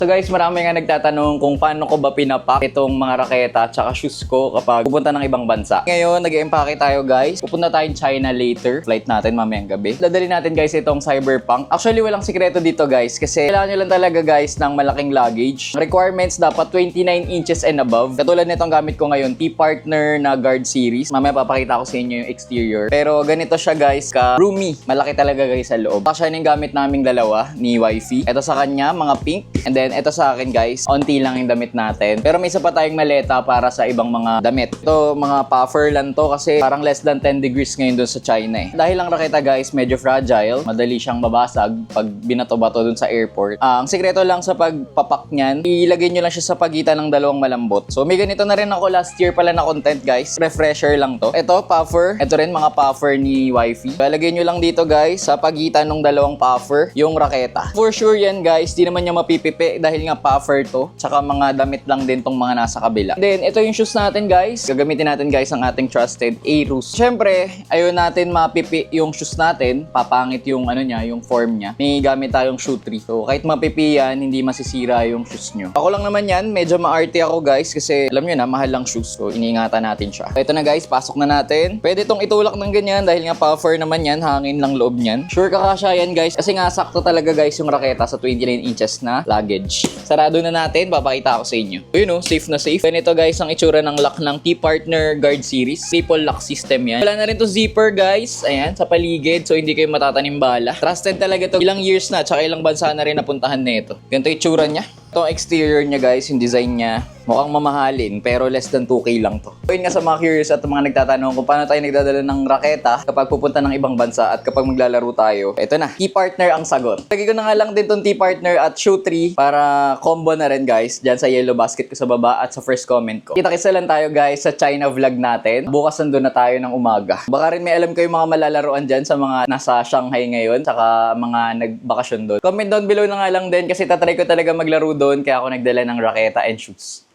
So guys, marami nga nagtatanong kung paano ko ba pinapak itong mga raketa at saka shoes ko kapag pupunta ng ibang bansa. Ngayon, nag-empake tayo guys. Pupunta tayong China later. Flight natin mamayang gabi. Dadali natin guys itong Cyberpunk. Actually, walang sikreto dito guys kasi kailangan nyo lang talaga guys ng malaking luggage. Requirements dapat 29 inches and above. Katulad nitong gamit ko ngayon, T-Partner na Guard Series. Mamaya papakita ko sa inyo yung exterior. Pero ganito siya guys, ka-roomy. Malaki talaga guys sa loob. Kasya yung gamit naming dalawa ni Wifey. Ito sa kanya, mga pink. And then, ito sa akin guys, onti lang yung damit natin. Pero may isa pa tayong maleta para sa ibang mga damit. Ito, mga puffer lang to kasi parang less than 10 degrees ngayon dun sa China eh. Dahil lang raketa guys, medyo fragile. Madali siyang mabasag pag binato-bato dun sa airport. Ang sikreto lang sa pagpapak niyan, ilagay nyo lang siya sa pagitan ng dalawang malambot. So, may ganito na rin ako last year pala na content guys. Refresher lang to. Ito, puffer. Ito rin, mga puffer ni Wifey. Ilagay nyo lang dito guys, sa pagitan ng dalawang puffer, yung raketa. For sure yan guys, di naman niya mapipipi dahil nga puffer to, tsaka mga damit lang din tong mga nasa kabila. Then, ito yung shoes natin guys. Gagamitin natin guys ang ating trusted Aeroos. Siyempre, ayaw natin mapipi yung shoes natin. Papangit yung ano niya, yung form niya. May gamit tayong shoe tree. So, kahit mapipi yan, hindi masisira yung shoes nyo. Ako lang naman yan, medyo maarte ako guys kasi alam nyo na, mahal lang shoes. So, iniingatan natin siya. Ito na guys, pasok na natin. Pwede itong itulak ng ganyan dahil nga puffer naman yan, hangin lang loob niyan. Sure kakasya yan guys kasi nga sakto talaga guys yung raketa sa 29 inches na luggage. Sarado na natin, papakita ko sa inyo. Yun o, safe na safe. Ganito guys ang itsura ng lock ng T-Partner Guard Series. Triple lock system yan. Wala na rin to zipper guys. Ayan, sa paligid. So hindi kayo matatanim bala. Trusted talaga to. Ilang years na, tsaka ilang bansa na rin napuntahan nito. Ganito itsura niya. Itong exterior niya guys, yung design niya, mukhang mamahalin pero less than 2K lang to. So yun nga sa mga curious at mga nagtatanong kung paano tayo nagdadala ng raketa kapag pupunta ng ibang bansa at kapag maglalaro tayo. Ito na, T-Partner ang sagot. Lagay ko na nga lang din tong T-Partner at shoe tree para combo na rin guys dyan sa yellow basket ko sa baba at sa first comment ko. Kita-kisa lang tayo guys sa China vlog natin. Bukas nandun na tayo ng umaga. Baka rin may alam kayo mga malalaroan dyan sa mga nasa Shanghai ngayon saka mga nagbakasyon doon. Comment down below na nga lang din kasi tatry ko talaga maglaro doon kaya ako nagdala ng raketa and shoes.